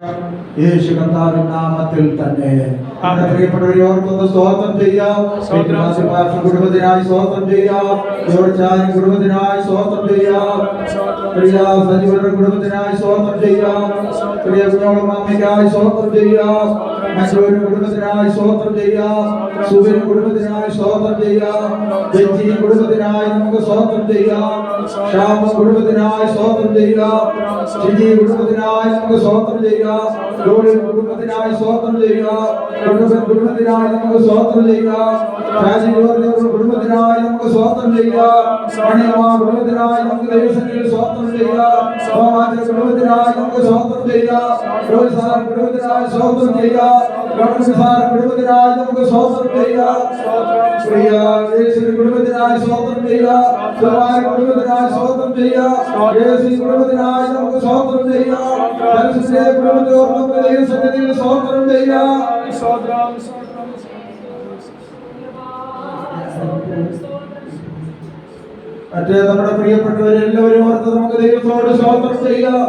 യേശു കർത്താവിൻ നാമത്തിൽ തന്നെ പ്രിയപ്പെട്ടവരെ ഓർക്കുന്ന സ്തോത്രം ചെയ്യാം. കുടുംബത്തിനായി സ്തോത്രം ചെയ്യാം. കുടുംബത്തിനായി സ്തോത്രം ചെയ്യാം. പ്രിയ സജീവരുടെ കുടുംബത്തിനായി സ്തോത്രം ചെയ്യാം. പ്രിയ അമ്മയ്ക്കായി സ്തോത്രം ചെയ്യാം. മറ്റൊരു കുടുംബത്തിനായി സ്തോത്രം ചെയ്യാം. സുബിന് കുടുംബത്തിനായി സ്തോത്രം ചെയ്യാം. ജെഞ്ചി കുടുംബത്തിനായി നമുക്ക് സ്തോത്രം ചെയ്യാം. ശ്യാമ കുടുംബത്തിനായി സ്തോത്രം ചെയ്യാം. ഷിജി കുടുംബത്തിനായി നമുക്ക് സ്തോത്രം ചെയ്യാം. കുടുംബത്തിനായി സ്തോത്രം ചെയ്യുക. കുടുംബത്തിനായി നമുക്ക് സ്തോത്രം ചെയ്യുക. കുടുംബത്തിനായി നമുക്ക് സ്തോത്രം ചെയ്യുക. കുടുംബത്തിനായി നമുക്ക് ദൈവസന്നിധിയിൽ സ്തോത്രം ചെയ്യുക. കുടുംബത്തിനായി നമുക്ക് സ്തോത്രം ചെയ്യുക. കുടുംബത്തിനായി സ്തോത്രം ചെയ്യുക. കുടുംബത്തിനായി നമുക്ക് സ്തോത്രം ചെയ്യുക. പ്രിയ കുടുംബത്തിനായി സ്തോത്രം ചെയ്യുക. കുടുംബത്തിനായി സ്തോത്രം ചെയ്യുക. കുടുംബത്തിനായി നമുക്ക് സ്തോത്രം ചെയ്യുക. സ്തോത്രം ചെയ്യാം. മറ്റേ നമ്മുടെ പ്രിയപ്പെട്ടവരെല്ലാവരും ഓർത്ത് നമുക്ക് ദൈവത്തോട് സ്തോത്രം ചെയ്യാം.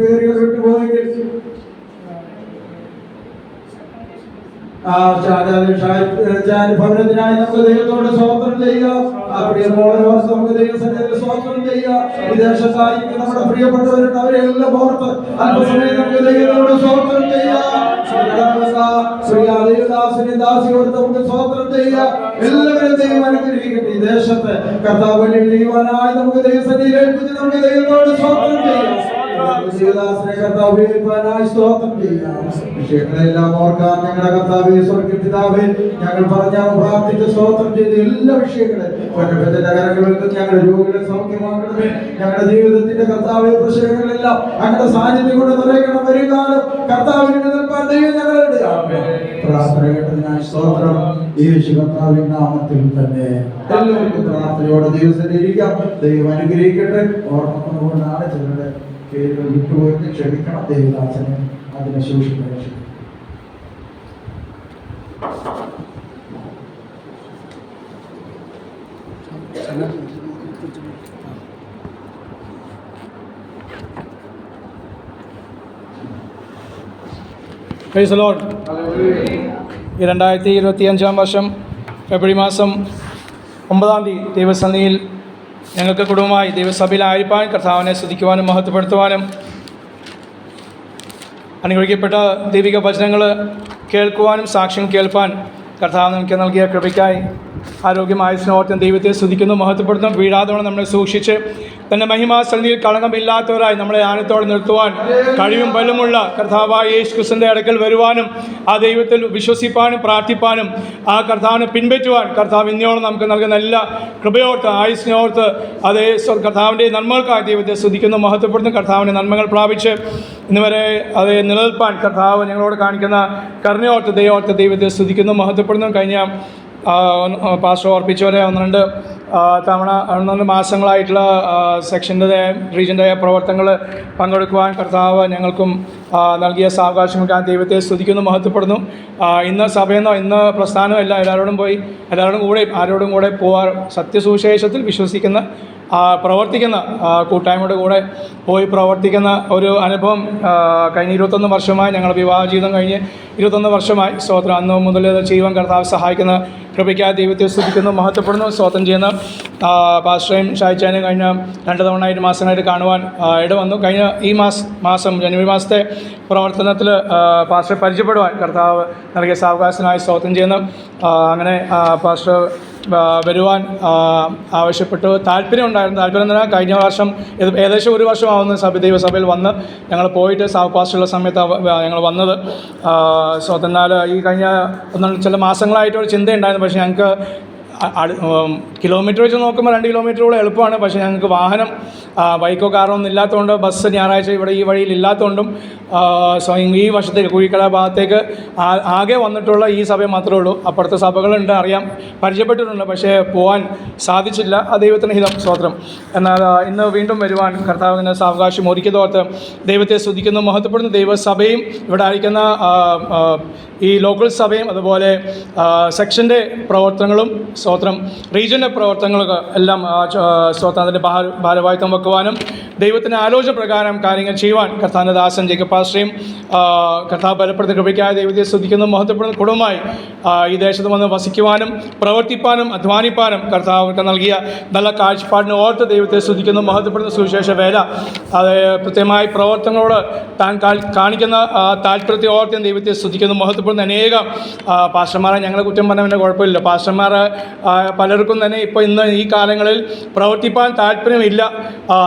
പേരുകൾ വിട്ടുപോയെങ്കിൽ ഭവനത്തിനായി നമുക്ക് ദൈവത്തോട് സ്തോത്രം ചെയ്യാം. നമുക്ക് ദൈവസന്നിധിയിൽ സ്തോത്രം ചെയ്യാം. വിദേശത്തായിരിക്കും നമ്മുടെ പ്രിയപ്പെട്ടവരുണ്ട്, അവരെല്ലാം ഓർത്ത് അല്പസമയം നമുക്ക് ദൈവത്തോട് സ്തോത്രം ചെയ്യാം. ദാസിയോട് നമുക്ക് സ്തോത്രം ചെയ്യാം. എല്ലാവരും ദൈവം അനുഗ്രഹിക്കട്ടെ. ഈ ദേശത്ത് കർത്താവ് ചെയ്യുവാനായി നമുക്ക് ദൈവസന്നിധിയിൽ ഏൽപ്പിച്ച് നമുക്ക് ദൈവത്തോട് സ്തോത്രം ചെയ്യാം. വിഷയങ്ങളെല്ലാം ഓർക്കാൻ ഞങ്ങളുടെ കർത്താവേ, സ്വർഗ്ഗപിതാവേ, ഞങ്ങൾ പറഞ്ഞ പ്രാർത്ഥിച്ച് സ്തോത്രം ചെയ്ത് എല്ലാ വിഷയങ്ങളും നഗരങ്ങളിൽ ഞങ്ങളുടെ രോഗികളെ സൗഖ്യമാക്കണമേ. ഞങ്ങളുടെ ജീവിതത്തിന്റെ കർത്താവേ പ്രശ്നങ്ങളെല്ലാം ഞങ്ങളുടെ സാന്നിധ്യം കൊണ്ട് നിറയ്ക്കണം. വരുകാലം കർത്താവിന് നിൽപ്പാൻ ദൈവം ഞങ്ങളുടെ പ്രാർത്ഥന കേട്ടതിനായി സ്തോത്രം. യേശു കർത്താവിൻ നാമത്തിൽ തന്നെ എല്ലാവർക്കും പ്രാർത്ഥനയോടെ ദൈവസന്നിധിയിരിക്കാം. ദൈവം അനുഗ്രഹിക്കട്ടെ. ഓർമ്മക്കൊണ്ടുകൊണ്ടാണ് ചിലരുടെ പേരുകൾ വിട്ടുപോയിട്ട് ക്ഷമിക്കണം. ദൈവദാസനെ അതിനെ സൂക്ഷിക്കണം. Price the Lord. ഈ 2025 വർഷം ഫെബ്രുവരി മാസം 9 തീയതി ദൈവസന്നിധിയിൽ ഞങ്ങൾക്ക് കുടുംബമായി ദൈവസഭയിലായിരിക്കാൻ കർത്താവിനെ സ്തുതിക്കുവാനും മഹത്വപ്പെടുത്തുവാനും അനുഗ്രഹിക്കപ്പെട്ട ദൈവിക വചനങ്ങൾ കേൾക്കുവാനും സാക്ഷ്യം കേൾപ്പാൻ കർത്താവ് നമുക്ക് നൽകിയ കൃപയ്ക്കായി ആരോഗ്യമായുസിനോർത്തും ദൈവത്തെ സ്തുതിക്കുന്നു, മഹത്വപ്പെടുത്തും. വീഴാതോടെ നമ്മളെ സൂക്ഷിച്ച് തൻ്റെ മഹിമാസന്നിധിയിൽ കളങ്കമില്ലാത്തവരായി നമ്മളെ ആനത്തോടെ നിർത്തുവാൻ കഴിവും ബലമുള്ള കർത്താവായ യേശു ക്രിസ്തുവിൻ്റെ അടുക്കൽ വരുവാനും ആ ദൈവത്തിൽ വിശ്വസിപ്പാനും പ്രാർത്ഥിപ്പാനും ആ കർത്താവിനെ പിൻപറ്റുവാൻ കർത്താവ് ഇന്നയോളം നമുക്ക് നൽകുന്ന എല്ലാ കൃപയോർത്ത് ആയുസിനോർത്ത് അതേ കർത്താവിൻ്റെ നന്മകൾക്കായി ദൈവത്തെ സ്തുതിക്കുന്നു, മഹത്വപ്പെടുത്തും. കർത്താവിൻ്റെ നന്മകൾ പ്രാപിച്ച് ഇന്നുവരെ അത് നിലനിൽപ്പാൻ കർത്താവ് ഞങ്ങളോട് കാണിക്കുന്ന കരുണയോർത്ത് ദൈവോർത്ത് ദൈവത്തെ സ്തുതിക്കുന്നു, മഹത്വപ്പെടുന്നു. കഴിഞ്ഞ പാസ്റ്റർ ഓർപ്പിച്ചവരെ 1-2 മാസങ്ങളായിട്ടുള്ള സെക്ഷൻ്റെ റീജിയൻ്റെ പ്രവർത്തനങ്ങൾ പങ്കെടുക്കുവാൻ കർത്താവ് ഞങ്ങൾക്കും നൽകിയ സാവകാശങ്ങൾക്കാണ് ദൈവത്തെ സ്തുതിക്കുന്നു, മഹത്വപ്പെടുന്നു. ഇന്ന് സഭയെന്നോ ഇന്ന് പ്രസ്ഥാനമല്ല, ആരോടും കൂടെ പോവാൻ സത്യസുവിശേഷത്തിൽ വിശ്വസിക്കുന്ന പ്രവർത്തിക്കുന്ന കൂട്ടായ്മയുടെ കൂടെ പോയി പ്രവർത്തിക്കുന്ന ഒരു അനുഭവം കഴിഞ്ഞ 21 വർഷമായി ഞങ്ങൾ വിവാഹ ജീവിതം കഴിഞ്ഞ് 21 വർഷമായി സ്തോത്രം. അന്ന് മുതൽ ചെയ്യുവാൻ കർത്താവ് സഹായിക്കുന്ന കൃപയ്ക്കായി ദൈവത്തെ സ്തുതിക്കുന്നു, മഹത്വപ്പെടുന്നു. സ്തോത്രം ചെയ്യുന്ന പാസ്റ്ററേയും ഷായിച്ചാനും കഴിഞ്ഞ 2 തവണയായിട്ട് മാസങ്ങളായിട്ട് കാണുവാൻ ഇടവന്നു. കഴിഞ്ഞ ഈ മാസം ജനുവരി മാസത്തെ പ്രവർത്തനത്തിൽ പാസ്റ്ററെ പരിചയപ്പെടുവാൻ കർത്താവ് നൽകിയ സാവകാശനായി സ്തോത്രം ചെയ്യുന്നു. അങ്ങനെ പാസ്റ്റർ വരുവാൻ ആവശ്യപ്പെട്ടു. താല്പര്യം എന്ന് പറഞ്ഞാൽ കഴിഞ്ഞ വർഷം ഏകദേശം 1 വർഷമാവുന്ന ദൈവസഭയിൽ വന്ന് ഞങ്ങൾ പോയിട്ട് പാസ്റ്ററുള്ള സമയത്ത് ഞങ്ങൾ വന്നത്. എന്നാൽ ഈ കഴിഞ്ഞ ചില മാസങ്ങളായിട്ടൊരു ചിന്തയുണ്ടായിരുന്നു. പക്ഷേ ഞങ്ങൾക്ക് കിലോമീറ്റർ വെച്ച് നോക്കുമ്പോൾ 2 കിലോമീറ്ററോളം എളുപ്പമാണ്. പക്ഷേ ഞങ്ങൾക്ക് വാഹനം ബൈക്കോ കാറോ ഒന്നും ഇല്ലാത്തതുകൊണ്ട് ബസ് ഞായറാഴ്ച ഇവിടെ ഈ വഴിയിൽ ഇല്ലാത്തതുകൊണ്ടും ഈ വർഷത്തേക്ക് കുഴിക്കട ഭാഗത്തേക്ക് ആകെ വന്നിട്ടുള്ള ഈ സഭ മാത്രമേ ഉള്ളൂ. അപ്പുറത്തെ സഭകളുണ്ട്, അറിയാം, പരിചയപ്പെട്ടിട്ടുണ്ട്. പക്ഷേ പോകാൻ സാധിച്ചില്ല. ദൈവത്തിന് ഹിതം, സ്തോത്രം. എന്നാൽ ഇന്ന് വീണ്ടും വരുവാൻ കർത്താവിന് സാവകാശം ഒരുക്കിയതോർത്ത് ദൈവത്തെ സ്തുതിക്കുന്നു, മഹത്വപ്പെടുന്നു. ദൈവസഭയും ഇവിടെ ആയിരിക്കുന്ന ഈ ലോക്കൽ സഭയും അതുപോലെ സെക്ഷൻ്റെ പ്രവർത്തനങ്ങളും സ്തോത്രം റീജിയൻ്റെ പ്രവർത്തനങ്ങൾക്ക് എല്ലാം സ്വത്താതിൻ്റെ ഭാരവാഹിത്വം വെക്കുവാനും ദൈവത്തിൻ്റെ ആലോചന പ്രകാരം കാര്യങ്ങൾ ചെയ്യുവാൻ കർത്താവിൻ്റെ ദാസൻ ജേക്കബ് പാസ്റ്ററേയും കർത്താവ് ബലപ്പെടുത്തി കൃപയ്ക്കായ ദൈവത്തെ സ്തുതിക്കുന്ന മഹത്വപ്പെടുന്ന കുടുംബമായി ഈ ദേശത്ത് വന്ന് വസിക്കുവാനും പ്രവർത്തിപ്പാനും അധ്വാനിപ്പാനും കർത്താവർക്ക് നൽകിയ നല്ല കാഴ്ചപ്പാടിനെ ഓർത്ത് ദൈവത്തെ സ്തുതിക്കുന്ന മഹത്വപ്പെടുന്ന സുവിശേഷ വേല അത് കൃത്യമായി പ്രവർത്തനങ്ങളോട് താൻ കാണിക്കുന്ന താല്പര്യത്തെ ഓർത്ത് ദൈവത്തെ സ്തുതിക്കുന്ന മഹത്വപ്പെടുന്ന അനേകം പാസ്റ്റർമാരെ ഞങ്ങളെ കുറ്റം പറഞ്ഞതിൻ്റെ കുഴപ്പമില്ല. പാസ്റ്റർമാർ പലർക്കും തന്നെ ഇപ്പോൾ ഇന്ന് ഈ കാലങ്ങളിൽ പ്രവർത്തിപ്പാൻ താല്പര്യമില്ല.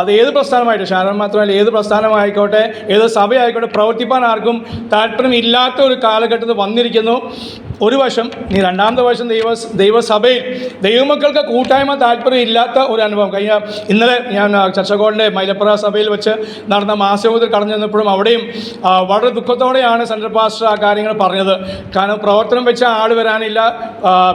അത് ഏത് പ്രസ്ഥാനമായിട്ട് ഷാരോൺ മാത്രമല്ല ഏത് പ്രസ്ഥാനമായിക്കോട്ടെ ഏത് സഭയായിക്കോട്ടെ പ്രവർത്തിപ്പാൻ ആർക്കും താല്പര്യമില്ലാത്ത ഒരു കാലഘട്ടത്തിൽ വന്നിരിക്കുന്നു. ഒരു വശം ഇനി രണ്ടാമത്തെ വശം ദൈവസഭയിൽ ദൈവമക്കൾക്ക് കൂട്ടായ്മ താല്പര്യമില്ലാത്ത ഒരു അനുഭവം. ഇന്നലെ ഞാൻ ചർച്ചകോളിൻ്റെ മൈലപ്പുറ സഭയിൽ വെച്ച് നടന്ന മാസയോഗത്തിൽ കടന്നു ചെന്നപ്പോഴും അവിടെയും വളരെ ദുഃഖത്തോടെയാണ് സെൻട്രൽ പാസ്റ്റർ ആ കാര്യങ്ങൾ പറഞ്ഞത്. കാരണം പ്രവർത്തനം വെച്ചാൽ ആൾ വരാനില്ല,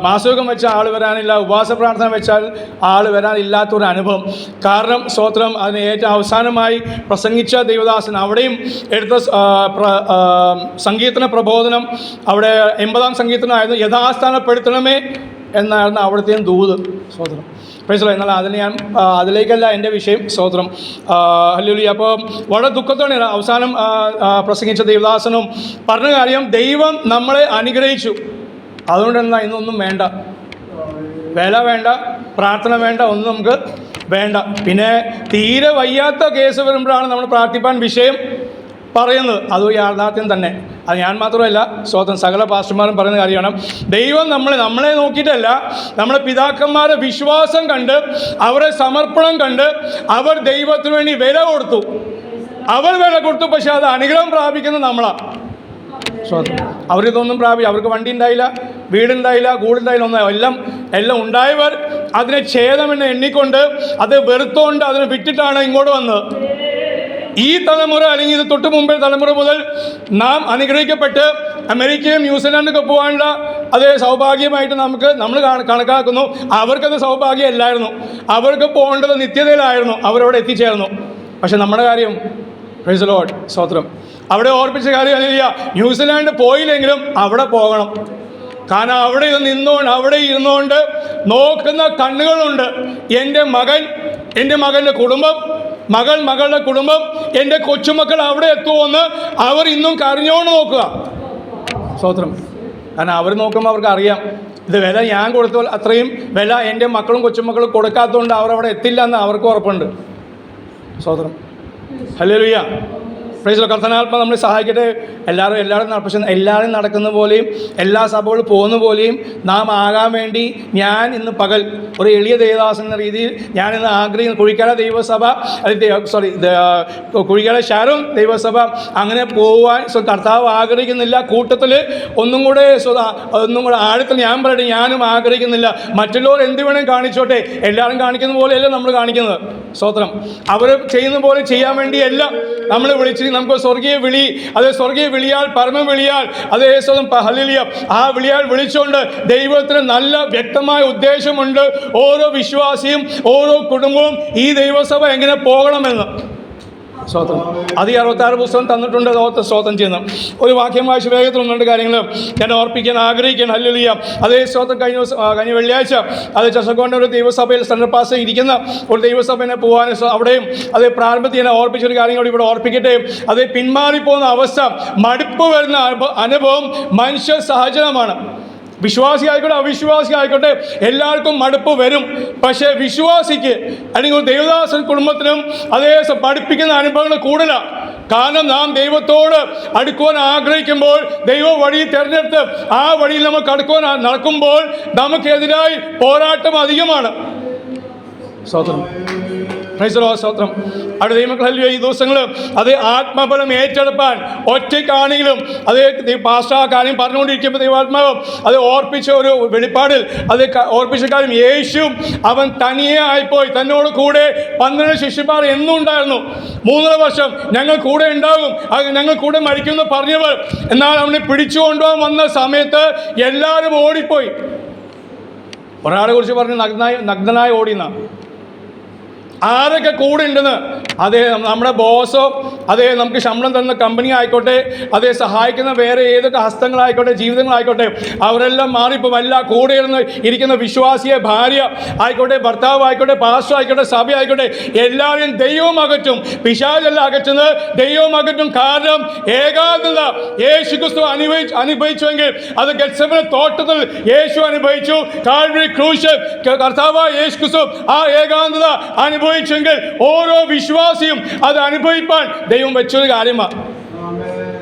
മാസയോഗം വെച്ചാൽ ആൾ വരാനില്ല, ഉപവാസ പ്രാർത്ഥന വെച്ചാൽ ആൾ വരാനില്ലാത്തൊരു അനുഭവം. കാരണം സ്തോത്രം അതിന് ഏറ്റവും അവസാനമായി പ്രസംഗിച്ച ദൈവദാസൻ അവിടെയും എടുത്ത സങ്കീർത്തന പ്രബോധനം അവിടെ 80-ാം സങ്കീർത്തനമായിരുന്നു, യഥാസ്ഥാനപ്പെടുത്തണമേ എന്നായിരുന്നു അവിടുത്തെ ദൂത്. സ്തോത്രം പ്രൈസ്. എന്നാൽ അതിലേക്കല്ല എൻ്റെ വിഷയം. സ്തോത്രം ഹല്ലേലൂയ. അപ്പോൾ വളരെ ദുഃഖത്തോടെ അവസാനം പ്രസംഗിച്ച ദൈവദാസനും പറഞ്ഞ കാര്യം, ദൈവം നമ്മളെ അനുഗ്രഹിച്ചു, അതുകൊണ്ട് എന്താ ഇന്നൊന്നും വേണ്ട, വേല വേണ്ട, പ്രാർത്ഥന വേണ്ട, ഒന്നും നമുക്ക് വേണ്ട. പിന്നെ തീരെ വയ്യാത്ത കേസ് വരുമ്പോഴാണ് നമ്മൾ പ്രാർത്ഥിപ്പാൻ വിഷയം പറയുന്നത്. അത് യാഥാർത്ഥ്യം തന്നെ. അത് ഞാൻ മാത്രമല്ല, സ്വന്തം സകല പാസ്റ്റർമാരും പറയുന്ന കാര്യമാണ്. ദൈവം നമ്മളെ നോക്കിയിട്ടല്ല, നമ്മുടെ പിതാക്കന്മാരെ വിശ്വാസം കണ്ട് അവരെ സമർപ്പണം കണ്ട് അവർ ദൈവത്തിന് വേണ്ടി വില കൊടുത്തു. അവർ വില കൊടുത്തു, പക്ഷെ അത് അനുഗ്രഹം പ്രാപിക്കുന്നത് നമ്മളാണ്. അവരിതൊന്നും അവർക്ക് വണ്ടി ഉണ്ടായില്ല, വീടുണ്ടായില്ല, കൂടുണ്ടായില്ല, ഒന്നും എല്ലാം ഉണ്ടായവർ അതിനെ ഛേദമെന്ന് എണ്ണിക്കൊണ്ട് അത് വെറുത്തോണ്ട് അതിനെ വിട്ടിട്ടാണ് ഇങ്ങോട്ട് വന്നത്. ഈ തലമുറ അല്ലെങ്കിൽ ഇത് തൊട്ട് മുമ്പേ തലമുറ മുതൽ നാം അനുഗ്രഹിക്കപ്പെട്ട് അമേരിക്കയും ന്യൂസിലാൻഡൊക്കെ പോകാനുള്ള അതേ സൗഭാഗ്യമായിട്ട് നമ്മൾ കണക്കാക്കുന്നു. അവർക്കത് സൗഭാഗ്യമല്ലായിരുന്നു, അവർക്ക് പോകേണ്ടത് നിത്യതയിലായിരുന്നു, അവരവിടെ എത്തിച്ചേർന്നു. പക്ഷെ നമ്മുടെ കാര്യം പ്രൈസ് ദി ലോർഡ് സ്തോത്രം, അവിടെ ഓർപ്പിച്ച കാര്യം അല്ല, ന്യൂസിലാൻഡ് പോയില്ലെങ്കിലും അവിടെ പോകണം. കാരണം അവിടെ അവിടെ ഇരുന്നുകൊണ്ട് നോക്കുന്ന കണ്ണുകളുണ്ട്. എൻ്റെ മകൻ, എൻ്റെ മകൻ്റെ കുടുംബം, മകളുടെ കുടുംബം, എൻ്റെ കൊച്ചുമക്കൾ അവിടെ എത്തുമെന്ന് അവർ ഇന്നും കരഞ്ഞോണ്ട് നോക്കുക. സ്തോത്രം. കാരണം അവർ നോക്കുമ്പോൾ അവർക്ക് അറിയാം, ഇത് വില ഞാൻ കൊടുത്താൽ അത്രയും വില എൻ്റെ മക്കളും കൊച്ചുമക്കളും കൊടുക്കാത്തതുകൊണ്ട് അവരവിടെ എത്തില്ല എന്ന് അവർക്ക് ഉറപ്പുണ്ട്. സ്തോത്രം ഹല്ലേലൂയ. Praise the Lord. കർത്താനാത്മ നമ്മളെ സഹായിക്കട്ടെ. എല്ലാവരും നടക്കുന്ന പോലെയും എല്ലാ സഭകളും പോകുന്ന പോലെയും നാം ആകാൻ വേണ്ടി ഞാൻ ഇന്ന് പകൽ ഒരു എളിയ ദേവദാസൻ എന്ന രീതിയിൽ ഞാൻ ഇന്ന് ആഗ്രഹിക്കുന്ന കുഴിക്കാല ദൈവസഭ, കുഴിക്കാല ഷാരോൺ ദൈവസഭ അങ്ങനെ പോവാൻ കർത്താവ് ആഗ്രഹിക്കുന്നില്ല. കൂട്ടത്തിൽ ഒന്നും കൂടെ ആഴത്തിൽ ഞാൻ പറയട്ടെ, ഞാനും ആഗ്രഹിക്കുന്നില്ല. മറ്റുള്ളവർ എന്ത് വേണമെങ്കിൽ കാണിച്ചോട്ടെ, എല്ലാവരും കാണിക്കുന്ന പോലെയല്ല നമ്മൾ കാണിക്കുന്നത്. സ്തോത്രം. അവർ ചെയ്യുന്ന പോലെ ചെയ്യാൻ വേണ്ടിയല്ല നമ്മൾ വിളിച്ചിരിക്കുന്നത്. നമുക്ക് സ്വർഗീയ വിളി, അതേ സ്വർഗീയ വിളിയാൽ പരമ വിളിയാൽ അതേ സ്വന്തം ഹല്ലേലൂയ ആ വിളിയാൽ വിളിച്ചുകൊണ്ട് ദൈവത്തിന് നല്ല വ്യക്തമായ ഉദ്ദേശമുണ്ട്. ഓരോ വിശ്വാസിയും ഓരോ കുടുംബവും ഈ ദൈവസഭ എങ്ങനെ പോകണമെന്ന്. സ്തോത്രം. അത് 66 പുസ്തകം തന്നിട്ടുണ്ട്. സ്തോത്രം ചെയ്യുന്നു. ഒരു വാക്യം വായിച്ച് വേഗത്തിൽ 1-2 കാര്യങ്ങൾ ഞാൻ ഓർപ്പിക്കാൻ ആഗ്രഹിക്കുകയാണ്. ഹല്ലേലൂയ. അതേ സ്തോത്രം. കഴിഞ്ഞ വെള്ളിയാഴ്ച അത് ചർച്ചകോണിൻ്റെ ഒരു ദൈവസഭയിൽ സെൻട്രൽ പാസ്റ്റർ ഇരിക്കുന്ന ഒരു ദൈവസഭയെ പോകാൻ അവിടെയും അതേ പ്രാരംഭത്തിൽ ഞാൻ ഓർപ്പിച്ചൊരു കാര്യം കൂടി ഇവിടെ ഓർപ്പിക്കട്ടെ. അത് പിന്മാറിപ്പോകുന്ന അവസ്ഥ, മടുപ്പ് വരുന്ന അനുഭവം മനുഷ്യ സഹജമാണ്. വിശ്വാസി ആയിക്കോട്ടെ അവിശ്വാസി ആയിക്കോട്ടെ എല്ലാവർക്കും മടുപ്പ് വരും. പക്ഷേ വിശ്വാസിക്ക് അല്ലെങ്കിൽ ദൈവദാസൻ കുടുംബത്തിനും അതേ പഠിപ്പിക്കുന്ന അനുഭവങ്ങൾ കൂടുതലാണ്. കാരണം നാം ദൈവത്തോട് അടുക്കുവാൻ ആഗ്രഹിക്കുമ്പോൾ ദൈവ വഴി തിരഞ്ഞെടുത്ത് ആ വഴിയിൽ നമുക്ക് അടുക്കുവാൻ നടക്കുമ്പോൾ നമുക്കെതിരായി പോരാട്ടം അധികമാണ്. സ്തോത്രം. Price the Lord. സ്തോത്രം. അവിടെ ദൈവമക്കൾ ഈ ദിവസങ്ങൾ അത് ആത്മബലം ഏറ്റെടുപ്പാൻ ഒറ്റയ്ക്കാണെങ്കിലും അതേ പാസ്റ്റർ ആ കാര്യം പറഞ്ഞുകൊണ്ടിരിക്കുമ്പോൾ ദൈവാത്മാവ് അത് ഓർപ്പിച്ച ഒരു വെളിപ്പാടിൽ അത് ഓർപ്പിച്ച കാര്യം, യേശു അവൻ തനിയെ ആയിപ്പോയി, തന്നോട് കൂടെ 12 ശിഷ്യന്മാർ എന്നും ഉണ്ടായിരുന്നു. 3.5 വർഷം ഞങ്ങൾ കൂടെ ഉണ്ടാകും, ഞങ്ങൾ കൂടെ മരിക്കുമെന്ന് പറഞ്ഞവർ, എന്നാൽ അവനെ പിടിച്ചു കൊണ്ടുപോകാൻ വന്ന സമയത്ത് എല്ലാവരും ഓടിപ്പോയി. ഒരാളെ കുറിച്ച് പറഞ്ഞ് നഗ്നനായി ഓടിയെന്ന ആരൊക്കെ കൂടെ ഉണ്ടെന്ന്. അതേ നമ്മുടെ ബോസോ, അതേ നമുക്ക് ശമ്പളം തരുന്ന കമ്പനി ആയിക്കോട്ടെ, അതേ സഹായിക്കുന്ന വേറെ ഏതൊക്കെ ഹസ്തങ്ങളായിക്കോട്ടെ, ജീവിതങ്ങളായിക്കോട്ടെ, അവരെല്ലാം മാറി ഇപ്പോൾ വല്ല കൂടെ ഇരിക്കുന്ന വിശ്വാസിയെ, ഭാര്യ ആയിക്കോട്ടെ, ഭർത്താവ് ആയിക്കോട്ടെ, പാസ്റ്റർ ആയിക്കോട്ടെ, സഭ ആയിക്കോട്ടെ, എല്ലാവരും ദൈവം അകറ്റും. പിശാചല്ല അകറ്റുന്നത്, ദൈവം അകറ്റും. കാരണം ഏകാന്തത യേശു ക്രിസ്തു അനുഭവിച്ചുവെങ്കിൽ അത് ഗെത്സമനെ തോട്ടത്തിൽ യേശു അനുഭവിച്ചു. കാൽവരി ക്രൂശ് കർത്താവായ യേശു ക്രിസ്തു ആ ഏകാന്തത അനുഭവിച്ചെങ്കിൽ ഓരോ വിശ്വാസിയും അത് അനുഭവിപ്പാൻ ദൈവം വെച്ചൊരു കാര്യമാണ്.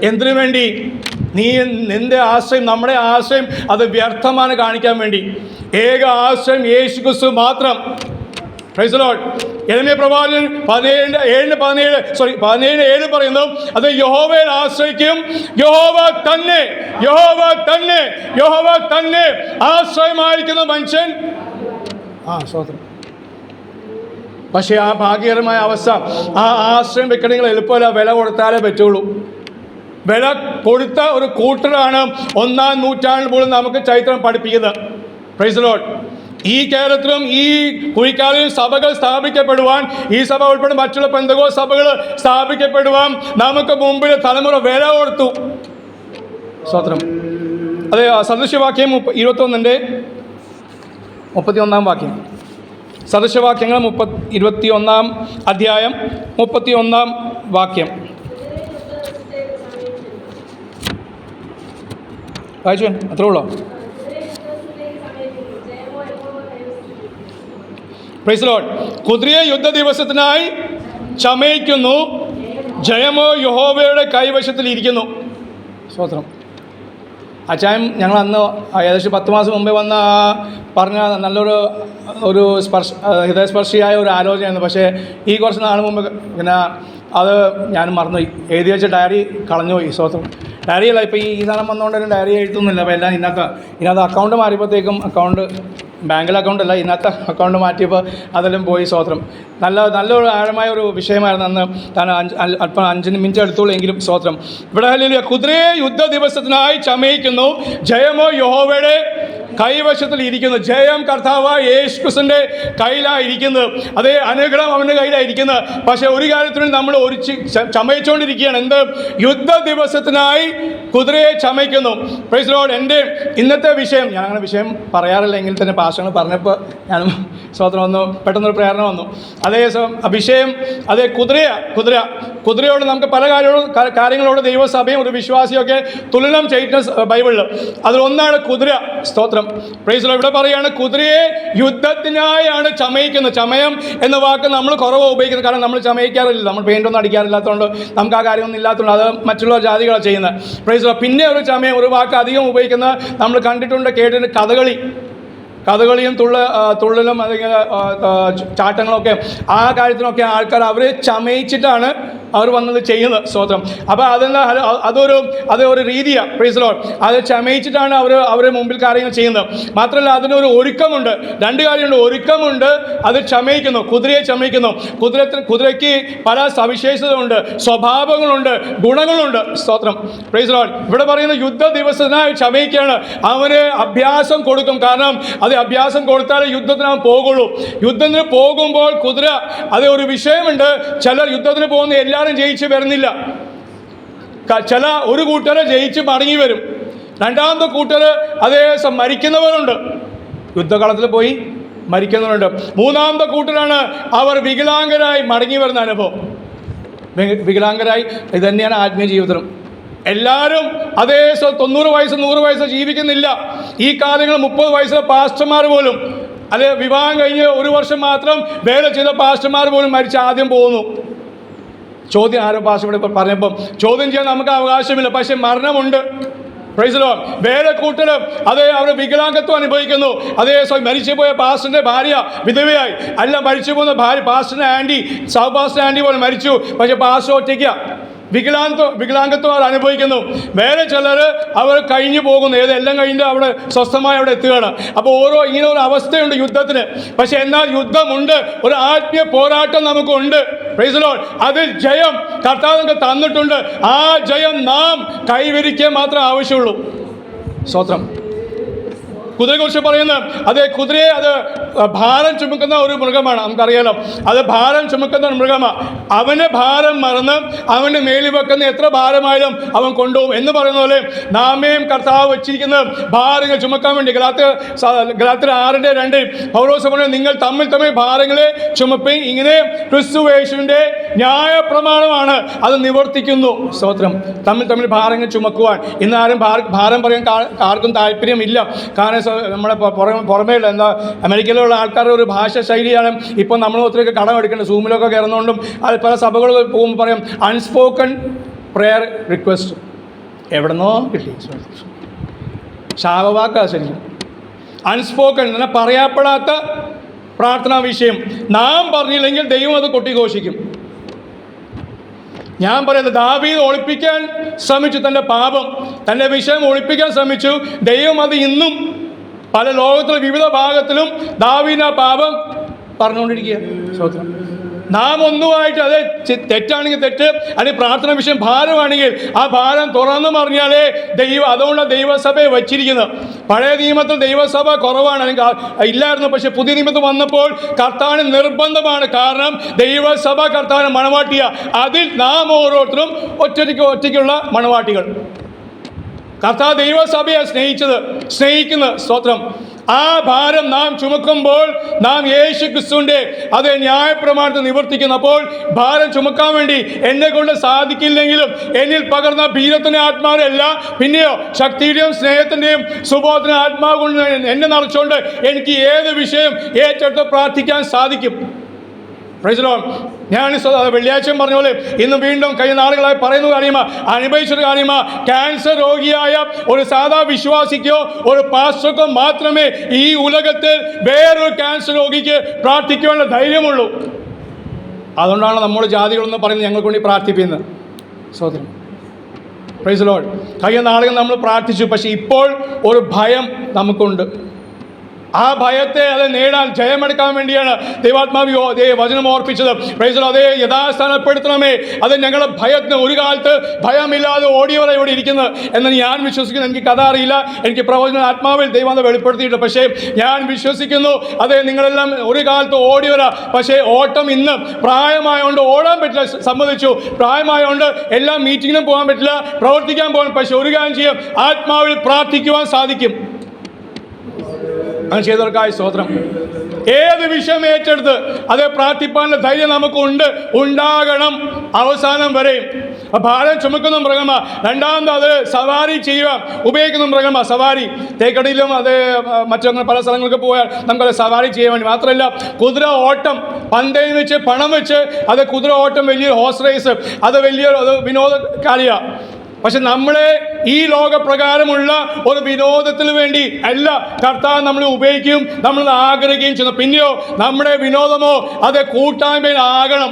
എന്തിനു വേണ്ടി? നിന്റെ ആശ്രയം, നമ്മുടെ ആശ്രയം അത് വ്യർത്ഥമാണ് കാണിക്കാൻ വേണ്ടി. ഏക ആശ്രയം യേശു ക്രിസ്തു മാത്രം. Price the Lord. യെരമ്യാ പ്രവാചകൻ 17:7 പറയുന്നു, അത് യഹോവയിൽ ആശ്രയിക്കും. യഹോവ തന്നെ ആശ്രയമായിരിക്കുന്ന മനുഷ്യൻ. സ്തോത്രം. പക്ഷേ ആ ഭാഗ്യകരമായ അവസ്ഥ, ആ ആശ്രയം വെക്കണമെങ്കിൽ എളുപ്പമല്ല. വില കൊടുത്താലേ പറ്റുള്ളൂ. വില കൊടുത്ത ഒരു കൂട്ടരാണ് 1-ാം നൂറ്റാണ്ടിൽ പോലും നമുക്ക് ചരിത്രം പഠിപ്പിക്കുന്നത്. Price the Lord. ഈ കേരളത്തിലും ഈ കുഴിക്കാലിലും സഭകൾ സ്ഥാപിക്കപ്പെടുവാൻ, ഈ സഭ ഉൾപ്പെടെ മറ്റുള്ള പെന്തക്കോസ്ത് സഭകൾ സ്ഥാപിക്കപ്പെടുവാൻ നമുക്ക് മുമ്പിൽ തലമുറ വില കൊടുത്തു. സ്തോത്രം. അതെ, സദൃശ്യവാക്യം 21:31 വാക്യം. സദൃശ്യവാക്യങ്ങൾ 21 അധ്യായം 31 വാക്യം വായിച്ചു. അത്രേ ഉള്ളോ? Praise lord. കുതിരയെ യുദ്ധ ദിവസത്തിനായി ചമയിക്കുന്നു, ജയമോ യഹോവയുടെ കൈവശത്തിൽ ഇരിക്കുന്നു. സ്തോത്രം. അച്ചായം ഞങ്ങൾ അന്ന് ഏകദേശം 10 മാസം മുമ്പേ വന്ന പറഞ്ഞ നല്ലൊരു ഹൃദയസ്പർശിയായ ഒരു ആലോചനയായിരുന്നു. പക്ഷേ ഈ കുറച്ച് നാൾ മുമ്പ് പിന്നെ അത് ഞാൻ മറന്നുപോയി. എഴുതി വെച്ച ഡയറി കളഞ്ഞുപോയി. സ്തോത്രം. ഡയറിയല്ല, ഇപ്പോൾ ഈ സാധനം വന്നുകൊണ്ട് തന്നെ ഡയറി എഴുതുന്നില്ല. അപ്പോൾ എല്ലാം ഇതിനകത്ത് അക്കൗണ്ട് മാറിയപ്പോഴത്തേക്കും ബാങ്കിലെ അക്കൗണ്ടല്ല, ഇതിനകത്ത് അക്കൗണ്ട് മാറ്റിയപ്പോൾ അതെല്ലാം പോയി. സ്തോത്രം. നല്ലൊരു ആഴമായ ഒരു വിഷയമായിരുന്നു അന്ന്. താൻ അല്പം 5 മിനിറ്റ് എടുത്തോളൂ എങ്കിലും. സ്തോത്രം. ഇവിടെ ഹല്ലേലൂയ. കുതിരയെ യുദ്ധ ദിവസത്തിനായി ചമയിക്കുന്നു, ജയമോ യഹോവയുടെ കൈവശത്തിൽ ഇരിക്കുന്നു. ജയം കർത്താവായ യേശു ക്രിസ്തുവിൻ്റെ കയ്യിലായിരിക്കുന്നത്. അതേ, അനുഗ്രഹം അവൻ്റെ കയ്യിലായിരിക്കുന്നത്. പക്ഷേ ഒരു കാര്യത്തിനും നമ്മൾ ചമയിച്ചുകൊണ്ടിരിക്കുകയാണ്. എന്ത്? യുദ്ധ ദിവസത്തിനായി കുതിരയെ ചമയ്ക്കുന്നു. Price the Lord. എൻ്റെ ഇന്നത്തെ വിഷയം, ഞാൻ അങ്ങനെ വിഷയം പറയാറില്ല എങ്കിൽ തന്നെ പാസ്റ്റർ പറഞ്ഞപ്പോൾ ഞാനും സ്തോത്രം പെട്ടെന്നൊരു പ്രേരണ വന്നു. അതേ വിഷയം അതേ കുതിരയോട് നമുക്ക് പല കാര്യങ്ങളോട് ദൈവസഭയും ഒരു വിശ്വാസിയൊക്കെ തുലനം ചെയ്യുന്ന ബൈബിളിൽ അതിലൊന്നാണ് കുതിര. സ്തോത്രം. Price the Lord. ഇവിടെ പറയുകയാണ് കുതിരയെ യുദ്ധത്തിനായാണ് ചമയിക്കുന്നത്. ചമയം എന്ന വാക്ക് നമ്മൾ കുറവ് ഉപയോഗിക്കുന്നത്. കാരണം നമ്മൾ ചമയിക്കാറില്ല, നമ്മൾ പെയിൻ്റൊന്നും അടിക്കാറില്ലാത്തതുകൊണ്ട് നമുക്ക് ആ കാര്യമൊന്നും ഇല്ലാത്തതുകൊണ്ട് അത് മറ്റുള്ള ജാതികളാണ് ചെയ്യുന്നത്. Price the Lord. പിന്നെ ഒരു ചമയം, ഒരു വാക്ക് അധികം ഉപയോഗിക്കുന്നത് നമ്മൾ കണ്ടിട്ടുണ്ട്, കേട്ടിട്ടുണ്ട്, കഥകളിയും തുള്ളലും അല്ലെങ്കിൽ ചാട്ടങ്ങളൊക്കെ ആ കാര്യത്തിനൊക്കെ ആൾക്കാർ അവരെ ചമയിച്ചിട്ടാണ് അവർ വന്നത് ചെയ്യുന്നത്. സ്തോത്രം. അപ്പോൾ അതൊരു രീതിയാണ്. Price the Lord. അത് ചമയിച്ചിട്ടാണ് അവരുടെ മുമ്പിൽ കാര്യങ്ങൾ ചെയ്യുന്നത്. മാത്രമല്ല അതിനൊരു ഒരുക്കമുണ്ട്. 2 കാര്യമുണ്ട്. ഒരുക്കമുണ്ട്, അത് ചമയിക്കുന്നു. കുതിരയെ ചമയിക്കുന്നു. കുതിരയ്ക്ക് പല സവിശേഷതകളുണ്ട്, സ്വഭാവങ്ങളുണ്ട്, ഗുണങ്ങളുണ്ട്. സ്തോത്രം. Price the Lord. ഇവിടെ പറയുന്ന യുദ്ധ ദിവസത്തിനായി ചമയിക്കുകയാണ്. അവന് അഭ്യാസം കൊടുക്കും. കാരണം അത് അഭ്യാസം കൊടുത്താലേ യുദ്ധത്തിന് അവൻ പോകുള്ളൂ. യുദ്ധത്തിന് പോകുമ്പോൾ കുതിര അത് ഒരു വിഷയമുണ്ട്. ചിലർ യുദ്ധത്തിന് പോകുന്ന എല്ലാവരും ജയിച്ച് വരുന്നില്ല. ഒരു കൂട്ടരെ ജയിച്ച് മടങ്ങി വരും. രണ്ടാമത്തെ കൂട്ടര് അതേ മരിക്കുന്നവരുണ്ട്, യുദ്ധകളത്തിൽ പോയി മരിക്കുന്നവരുണ്ട്. മൂന്നാമത്തെ കൂട്ടരാണ് അവർ വികലാംഗരായി മടങ്ങി വരുന്ന അനുഭവം. വികലാംഗരായി ഇത് തന്നെയാണ് ആത്മീയ ജീവിതത്തിലും. എല്ലാവരും അതേ 90 വയസ്സ് 100 വയസ്സ് ജീവിക്കുന്നില്ല. ഈ കാലങ്ങൾ 30 വയസ്സിലെ പാസ്റ്റർമാർ പോലും, അല്ലെ വിവാഹം കഴിഞ്ഞ് 1 വർഷം മാത്രം വേല ചെയ്ത പാസ്റ്റർമാർ പോലും മരിച്ച് ആദ്യം പോകുന്നു. ചോദ്യം ആരോ പാസ്റ്റർ ഇവിടെ പറഞ്ഞപ്പം ചോദ്യം ചെയ്യാൻ നമുക്ക് അവകാശമില്ല, പക്ഷെ മരണമുണ്ട്. Price the Lord. വേറെ കൂട്ടരും അതേ അവർ വികലാംഗത്വം അനുഭവിക്കുന്നു. അതേ മരിച്ചുപോയ പാസ്റ്ററിന്റെ ഭാര്യ വിധവയായി, അല്ല മരിച്ചുപോകുന്ന ഭാര്യ പാസ്റ്ററിന്റെ ആൻറ്റി, സഹ പാസ്റ്റർ ആൻറ്റി പോലെ മരിച്ചു. പക്ഷെ പാസ്റ്റർ ഒറ്റയ്ക്കാ. വികലാംഗത്വം അവർ അനുഭവിക്കുന്നു. വേറെ ചിലർ അവർ കഴിഞ്ഞു പോകുന്നു. ഏതെല്ലാം കഴിഞ്ഞിട്ട് അവിടെ സ്വസ്ഥമായി അവിടെ എത്തുകയാണ്. അപ്പോൾ ഇങ്ങനെ ഒരു അവസ്ഥയുണ്ട് യുദ്ധത്തിന്. പക്ഷെ എന്നാൽ യുദ്ധമുണ്ട്, ഒരു ആത്മീയ പോരാട്ടം നമുക്കുണ്ട്. Price the Lord. അതിൽ ജയം കർത്താവ് നമുക്ക് തന്നിട്ടുണ്ട്. ആ ജയം നാം കൈവരിക്കാൻ മാത്രം ആവശ്യമുള്ളൂ. സ്തോത്രം. കുതിരയെക്കുറിച്ച് പറയുന്നത്, അതേ കുതിരയെ അത് ഭാരം ചുമക്കുന്ന ഒരു മൃഗമാണ്, നമുക്കറിയാലോ. അത് ഭാരം ചുമക്കുന്ന ഒരു മൃഗമാണ്. അവന് ഭാരം മറന്ന് അവൻ്റെ മേലിൽ വെക്കുന്ന എത്ര ഭാരമായാലും അവൻ കൊണ്ടുപോകും എന്ന് പറയുന്ന പോലെ നാമേയും കർത്താവ് വെച്ചിരിക്കുന്നത് ഭാരങ്ങൾ ചുമക്കാൻ വേണ്ടി. ഗലാത്യർ 6:2 പൗലോസ് പറഞ്ഞു, നിങ്ങൾ തമ്മിൽ ഭാരങ്ങളെ ചുമപ്പി, ഇങ്ങനെ ക്രിസ്തു യേശുവിൻ്റെ ന്യായപ്രമാണമാണ് അത് നിവർത്തിക്കുന്നു. സ്തോത്രം. തമ്മിൽ ഭാരങ്ങൾ ചുമക്കുവാൻ ഇന്ന് ആരും ഭാരം പറയാൻ ആർക്കും താല്പര്യമില്ല. കാരണം നമ്മുടെ പുറമേ എന്താ അമേരിക്കയിലുള്ള ആൾക്കാരുടെ ഒരു ഭാഷ ശൈലിയാണ്. ഇപ്പം നമ്മൾ ഒത്തിരി കടം എടുക്കേണ്ടത്. സൂമിലൊക്കെ കയറുന്നതുകൊണ്ടും അത് പല സഭകൾ പോകുമ്പോൾ പറയും അൺസ്പോക്കൺ പ്രെയർ റിക്വസ്റ്റ്. എവിടെന്നോ കിട്ടി ശാപവാക്കാ ശരിക്കും. അൺസ്പോക്കൺ എന്നാൽ പറയാപ്പെടാത്ത പ്രാർത്ഥനാ വിഷയം. നാം പറഞ്ഞില്ലെങ്കിൽ ദൈവം അത് കൊട്ടിഘോഷിക്കും. ഞാൻ പറയുന്നത്, ദാവീദ് ഒളിപ്പിക്കാൻ ശ്രമിച്ചു തൻ്റെ പാപം, തൻ്റെ വിഷയം ഒളിപ്പിക്കാൻ ശ്രമിച്ചു. ദൈവം അത് ഇന്നും പല ലോകത്തിലെ വിവിധ ഭാഗത്തിലും ദാവീദിന്റെ പാപം പറഞ്ഞുകൊണ്ടിരിക്കുക. സ്തോത്രം. നാം ഒന്നുമായിട്ട് അത് തെറ്റാണെങ്കിൽ തെറ്റ്, അല്ലെങ്കിൽ പ്രാർത്ഥന വിഷയം ഭാരമാണെങ്കിൽ ആ ഭാരം തുറന്നു പറഞ്ഞാലേ അതുകൊണ്ടാണ് ദൈവസഭയെ വച്ചിരിക്കുന്നത്. പഴയ നിയമത്തിൽ ദൈവസഭ കുറവാണ്, അല്ലെങ്കിൽ ഇല്ലായിരുന്നു. പക്ഷെ പുതിയ നിയമത്തിൽ വന്നപ്പോൾ കർത്താവിന് നിർബന്ധമാണ്. കാരണം ദൈവസഭ കർത്താവിന് മണവാട്ടിയ, അതിൽ നാം ഓരോരുത്തരും ഒറ്റയ്ക്കുള്ള മണവാട്ടികൾ. കർത്താവ് ദൈവസഭയെ സ്നേഹിക്കുന്നത്. സ്തോത്രം. ആ ഭാരം നാം ചുമക്കുമ്പോൾ നാം യേശു ക്രിസ്തുവിൻ്റെ അതേ ന്യായപ്രമാണത്തെ നിവർത്തിക്കുന്നു. അപ്പോൾ ഭാരം ചുമക്കാൻ വേണ്ടി എന്നെ കൊണ്ട് സാധിക്കില്ലെങ്കിലും എന്നിൽ പകർന്ന ഭീരത്തിൻ്റെ ആത്മാവല്ല, പിന്നെയോ ശക്തിയുടെയും സ്നേഹത്തിൻ്റെയും സുബോധന ആത്മാവ് കൊണ്ട് എന്നെ നിറച്ചുകൊണ്ട് എനിക്ക് ഏത് വിഷയം ഏറ്റെടുത്ത് പ്രാർത്ഥിക്കാൻ സാധിക്കും. Price the Lord. ഞാൻ വെള്ളിയാഴ്ചയും പറഞ്ഞ പോലെ ഇന്ന് വീണ്ടും കഴിഞ്ഞ നാളുകളായി പറയുന്ന കാര്യമാണ്, അനുഭവിച്ചൊരു കാര്യമാണ്. ക്യാൻസർ രോഗിയായ ഒരു സാധാ വിശ്വാസിക്കോ ഒരു പാസ്റ്റർക്കോ മാത്രമേ ഈ ഉലകത്തിൽ വേറൊരു ക്യാൻസർ രോഗിക്ക് പ്രാർത്ഥിക്കുവാനുള്ള ധൈര്യമുള്ളൂ. അതുകൊണ്ടാണ് നമ്മുടെ ജാതികളെന്ന് പറയുന്നത് ഞങ്ങൾക്ക് വേണ്ടി പ്രാർത്ഥിപ്പിക്കുന്നത്. സഹോദരൻ, പ്രൈസ് ദി ലോർഡ്. കഴിഞ്ഞ നാളുകൾ നമ്മൾ പ്രാർത്ഥിച്ചു. പക്ഷേ ഇപ്പോൾ ഒരു ഭയം നമുക്കുണ്ട്. ആ ഭയത്തെ അത് നേടാൻ ജയമെടുക്കാൻ വേണ്ടിയാണ് ദൈവാത്മാവ് വചനം ഓർപ്പിച്ചത്. Price the Lord. അതേ യഥാസ്ഥാനപ്പെടുത്തണമേ. അത് ഞങ്ങളുടെ ഭയത്തിന് ഒരു കാലത്ത് ഭയമില്ലാതെ ഓടിയവരെ ഇവിടെ ഇരിക്കുന്നത് എന്ന് ഞാൻ വിശ്വസിക്കുന്നു. എനിക്ക് കഥ അറിയില്ല, എനിക്ക് പ്രവചന ആത്മാവിൽ ദൈവം അത് വെളിപ്പെടുത്തിയിട്ട്. പക്ഷേ ഞാൻ വിശ്വസിക്കുന്നു, അതെ നിങ്ങളെല്ലാം ഒരു കാലത്ത് ഓടിയവരാ. പക്ഷേ ഓട്ടം ഇന്ന് പ്രായമായതുകൊണ്ട് ഓടാൻ പറ്റില്ല, സമ്മതിച്ചു. പ്രായമായതുകൊണ്ട് എല്ലാ മീറ്റിങ്ങിനും പോകാൻ പറ്റില്ല, പ്രവർത്തിക്കാൻ പോകാൻ. പക്ഷേ ഒരു കാര്യം ചെയ്യാം, ആത്മാവിൽ പ്രാർത്ഥിക്കുവാൻ സാധിക്കും. അങ്ങനെ ചെയ്തവർക്കായി സ്തോത്രം. ഏത് വിഷയം ഏറ്റെടുത്ത് അത് പ്രാർത്ഥിപ്പാനുള്ള ധൈര്യം ഉണ്ടാകണം അവസാനം വരെ. ഭാരം ചുമക്കുന്ന മൃഗമാ. രണ്ടാമത് അത് സവാരി ചെയ്യുക ഉപയോഗിക്കുന്ന മൃഗമാ. സവാരി തേക്കടിയിലും അത് മറ്റങ്ങനെ പല സ്ഥലങ്ങൾക്ക് പോയാൽ നമുക്കത് സവാരി ചെയ്യാൻ വേണ്ടി. മാത്രമല്ല കുതിര ഓട്ടം, പന്തയം വെച്ച് പണം വെച്ച് അത് കുതിര ഓട്ടം വലിയൊരു ഹോഴ്സ് റേസ്, അത് വലിയൊരു വിനോദകാരിയാണ്. പക്ഷെ നമ്മളെ ഈ ലോകപ്രകാരമുള്ള ഒരു വിനോദത്തിന് വേണ്ടി അല്ല കർത്താവ് നമ്മളെ ഉപയോഗിക്കുകയും നമ്മൾ ആഗ്രഹിക്കുകയും ചെയ്യുന്നു. പിന്നെയോ നമ്മുടെ വിനോദമോ അത് കൂട്ടായ്മയിലാകണം.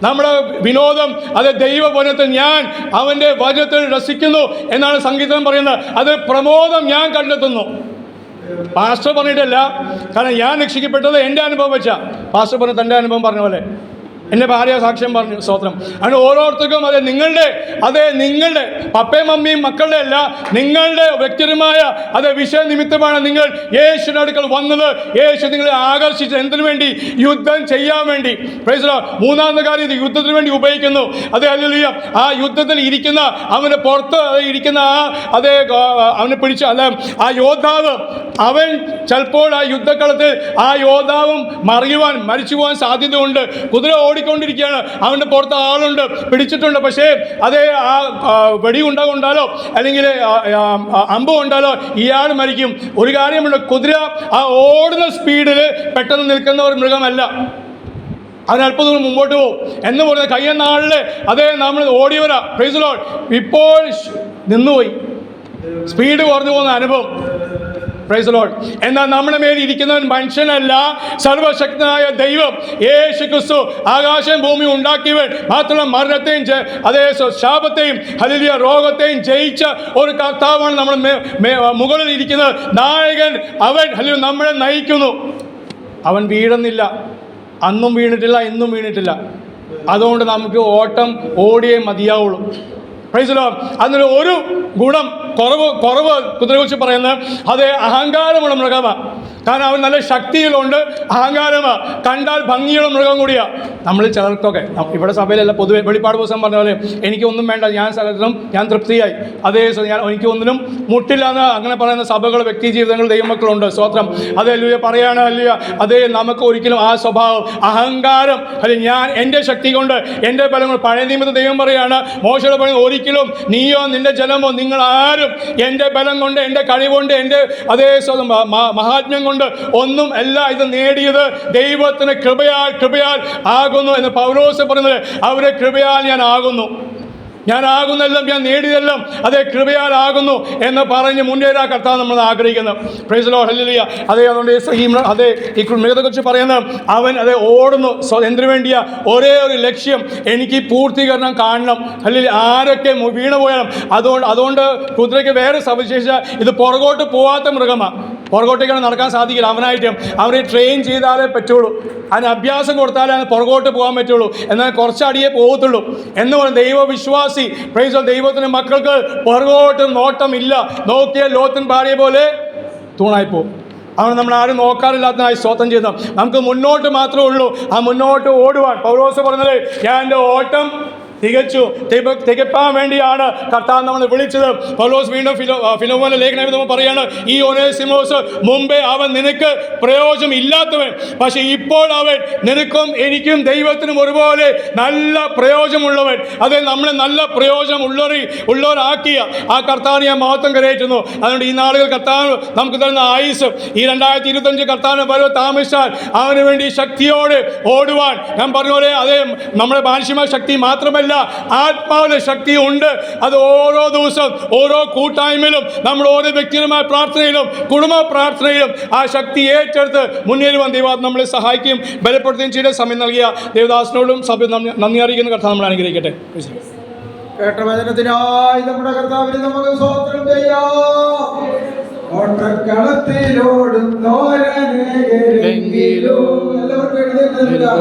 നമ്മുടെ വിനോദം അത് ദൈവവചനത്തിൽ ഞാൻ അവൻ്റെ വചനത്തിൽ രസിക്കുന്നു എന്നാണ് സംഗീതം പറയുന്നത്. അത് പ്രമോദം ഞാൻ കണ്ടെത്തുന്നു. പാസ്റ്റർ പറഞ്ഞിട്ടല്ല, കാരണം ഞാൻ രക്ഷിക്കപ്പെട്ടത് എൻ്റെ അനുഭവം വെച്ചാ. പാസ്റ്റർ പറഞ്ഞ തൻ്റെ അനുഭവം പറഞ്ഞ പോലെ എൻ്റെ ഭാര്യ സാക്ഷ്യം പറഞ്ഞു. സ്തോത്രം. അങ്ങനെ ഓരോരുത്തർക്കും നിങ്ങളുടെ പപ്പയും മമ്മിയും മക്കളുടെ അല്ല, നിങ്ങളുടെ വ്യക്തിപരമായ വിഷയ നിമിത്തമാണ് നിങ്ങൾ യേശുവിൻ്റെ അടുക്കൽ വന്നത്. യേശു നിങ്ങളെ ആകർഷിച്ചത് എന്തിനു വേണ്ടി? യുദ്ധം ചെയ്യാൻ വേണ്ടി. Price the Lord. മൂന്നാമത്തെ കാര്യം, ഇത് യുദ്ധത്തിന് വേണ്ടി ഉപയോഗിക്കുന്നു. ഹല്ലേലൂയ. ആ യുദ്ധത്തിൽ ഇരിക്കുന്ന അവൻ്റെ പുറത്ത് ഇരിക്കുന്ന അവനെ പിടിച്ച ആ യോദ്ധാവ്, അവൻ ചിലപ്പോൾ ആ യുദ്ധക്കളത്തിൽ ആ യോദ്ധാവും മരിച്ചു പോകാൻ സാധ്യതയുണ്ട്. കുതിര ഓടിക്കൊണ്ടിരിക്കുകയാണ്, അവൻ്റെ പുറത്ത് ആളുണ്ട്, പിടിച്ചിട്ടുണ്ട്. പക്ഷേ ആ വെടി കൊണ്ടാലോ അല്ലെങ്കിൽ അമ്പ് കൊണ്ടാലോ ഇയാൾ മരിക്കും. ഒരു കാര്യമുണ്ട്, കുതിര ആ ഓടുന്ന സ്പീഡിൽ പെട്ടെന്ന് നിൽക്കുന്ന ഒരു മൃഗമല്ല. അതിനല്പം ദൂരം മുമ്പോട്ട് പോകും എന്ന് പറയുന്നത്. കഴിഞ്ഞ നാളിൽ നമ്മൾ ഓടിയവരാ. Price the Lord. ഇപ്പോൾ നിന്നുപോയി, സ്പീഡ് കുറഞ്ഞു പോകുന്ന അനുഭവം. Price the Lord. എന്നാൽ നമ്മുടെ മേൽ ഇരിക്കുന്നവൻ മനുഷ്യനല്ല, സർവശക്തനായ ദൈവം യേശു ക്രിസ്തു. ആകാശം ഭൂമി ഉണ്ടാക്കിയവൻ, മാത്രമല്ല മരണത്തെയും ശാപത്തെയും ഹല്ലേലൂയ രോഗത്തെയും ജയിച്ച ഒരു കർത്താവാണ് നമ്മുടെ മുകളിൽ ഇരിക്കുന്നത്. നായകൻ അവൻ ഹല്ലേലൂയ നമ്മളെ നയിക്കുന്നു. അവൻ വീഴുന്നില്ല, അന്നും വീണിട്ടില്ല, ഇന്നും വീണിട്ടില്ല. അതുകൊണ്ട് നമുക്ക് ഓട്ടം ഓടിയേ മതിയാവുള്ളൂ. Praise the Lord. അതിന് ഒരു ഗുണം കുറവ് കുതിരയെക്കുറിച്ച് പറയുന്നത് അത് അഹങ്കാരമുള്ള മൃഗമാണ്. കാരണം അവൻ നല്ല ശക്തിയിലുണ്ട്, അഹങ്കാരമാണ്, കണ്ടാൽ ഭംഗിയുള്ള മൃഗം കൂടിയാണ്. നമ്മൾ ചിലർക്കൊക്കെ ഇവിടെ സഭയിലല്ല, പൊതുവെ വെളിപ്പാട് പുസ്തകം പറഞ്ഞ പോലെ എനിക്കൊന്നും വേണ്ട, ഞാൻ സകലത്തിലും ഞാൻ തൃപ്തിയായി, അതേ എനിക്കൊന്നിനും മുട്ടില്ല എന്ന് അങ്ങനെ പറയുന്ന സഭകൾ, വ്യക്തി ജീവിതങ്ങൾ, ദൈവമക്കളുണ്ട്. സ്തോത്രം. അതേ ലൂയ പറയാണ് അല്ലയ. അതേ നമുക്ക് ഒരിക്കലും ആ സ്വഭാവം, അഹങ്കാരം, അല്ലെ ഞാൻ എൻ്റെ ശക്തി കൊണ്ട്, എൻ്റെ ബലം കൊണ്ട്, പഴയ നിയമത്തിൽ ദൈവം പറയാണ്, മോശയോട് പറയുന്നത്, ഒരിക്കലും നീയോ നിൻ്റെ ജനമോ നിങ്ങൾ ആരും എൻ്റെ ബലം കൊണ്ട്, എൻ്റെ കഴിവുകൊണ്ട്, എൻ്റെ അതേ മഹാത്മ്യം കൊണ്ട് ഒന്നും അല്ല ഇത് നേടിയത്, ദൈവത്തിന് കൃപയാൽ ആകുന്നു എന്ന് പൗലോസ് പറയുന്നത്. അവരെ കൃപയാൽ ഞാനാകുന്നെല്ലാം, ഞാൻ നേടിയതെല്ലാം അതേ കൃപയാൽ ആകുന്നു എന്ന് പറഞ്ഞ് മുന്നേറാൻ കർത്താവ് നമ്മൾ ആഗ്രഹിക്കുന്നു. Price the Lord, hallelujah. അതേ അതുകൊണ്ട് അതേ ഈ മൃഗത്തെക്കുറിച്ച് പറയുന്നത്, അവൻ അതേ ഓടുന്നു. എന്തിനു വേണ്ടിയാ? ഒരേ ഒരു ലക്ഷ്യം, എനിക്ക് ഈ പൂർത്തീകരണം കാണണം. അല്ലെങ്കിൽ ആരൊക്കെ വീണുപോയാലും. അതുകൊണ്ട് കുതിരയ്ക്ക് വേറെ സവിശേഷ, ഇത് പുറകോട്ട് പോവാത്ത മൃഗമാണ്. പുറകോട്ടേക്കാണ് നടക്കാൻ സാധിക്കില്ല. അവനെ ട്രെയിൻ ചെയ്താലേ പറ്റുള്ളൂ, അതിന് അഭ്യാസം കൊടുത്താലേ അതിന് പുറകോട്ട് പോകാൻ പറ്റുള്ളൂ. എന്നാൽ കുറച്ചടിയേ പോകത്തുള്ളൂ എന്ന് പറഞ്ഞാൽ ദൈവവിശ്വാസി, പ്രൈസ് ദൈവത്തിൻ്റെ മക്കൾക്ക് പുറകോട്ട് നോട്ടമില്ല. നോക്കിയാൽ ലോത്തിൻ ഭാര്യ പോലെ തൂണായിപ്പോവും. അവൻ നമ്മൾ ആരും നോക്കാറില്ലാത്തതായി സ്തോത്രം ചെയ്യുന്നു. നമുക്ക് മുന്നോട്ട് മാത്രമേ ഉള്ളൂ, ആ മുന്നോട്ട് ഓടുവാൻ. പൗലോസ് പറഞ്ഞത്, ഞാൻ എൻ്റെ ഓട്ടം തികപ്പാൻ വേണ്ടിയാണ് കർത്താവ് നമ്മളെ വിളിച്ചത്. പൗലോസ് വീണ്ടും ഫിലോമോന്റെ ലേഖനം നമ്മൾ പറയാണ്, ഈ ഒനേസിമോസ് മുമ്പേ അവൻ നിനക്ക് പ്രയോജനം ഇല്ലാത്തവൻ, പക്ഷെ ഇപ്പോൾ അവൻ നിനക്കും എനിക്കും ദൈവത്തിനും ഒരുപോലെ നല്ല പ്രയോജനമുള്ളവൻ. അത് നമ്മളെ നല്ല പ്രയോജനം ഉള്ളവരാക്കിയ ആ കർത്താവിനെ ഞാൻ മഹത്വം കരയേറ്റുന്നു. അതുകൊണ്ട് ഈ നാളുകൾ കർത്താവ് നമുക്ക് തരുന്ന ആയുസ്, ഈ 2025 കർത്താവിന് വരവ് താമസിച്ചാൽ അവന് വേണ്ടി ശക്തിയോടെ ഓടുവാൻ, ഞാൻ പറഞ്ഞ പോലെ അതേ നമ്മുടെ മാനുഷികമായ ശക്തി മാത്രമല്ല, ആത്മാവിലെ ശക്തി ഉണ്ട്. അത് ഓരോ ദിവസവും, ഓരോ കൂട്ടായ്മയിലും, നമ്മൾ ഓരോ വ്യക്തിപരമായ പ്രാർത്ഥനയിലും, കുടുംബ പ്രാർത്ഥനയിലും ആ ശക്തി ഏറ്റെടുത്ത് മുന്നേറുവാൻ ദൈവം നമ്മളെ സഹായിക്കുകയും ബലപ്പെടുത്തുകയും ചെയ്ത സമയം നൽകിയ ദേവദാസനോടും സഭ നന്ദി അറിയിക്കുന്ന കർത്താവ് നമ്മൾ അനുഗ്രഹിക്കട്ടെ. കേട്ട വചനത്തിനായി നമ്മുടെ കർത്താവിനെ നമുക്ക് സ്തോത്രം ചെയ്യാം. ഓട്ടക്കളത്തിലോടുന്നോരെങ്കിലും എല്ലാവർക്കും എഴുന്നേൽക്കാം.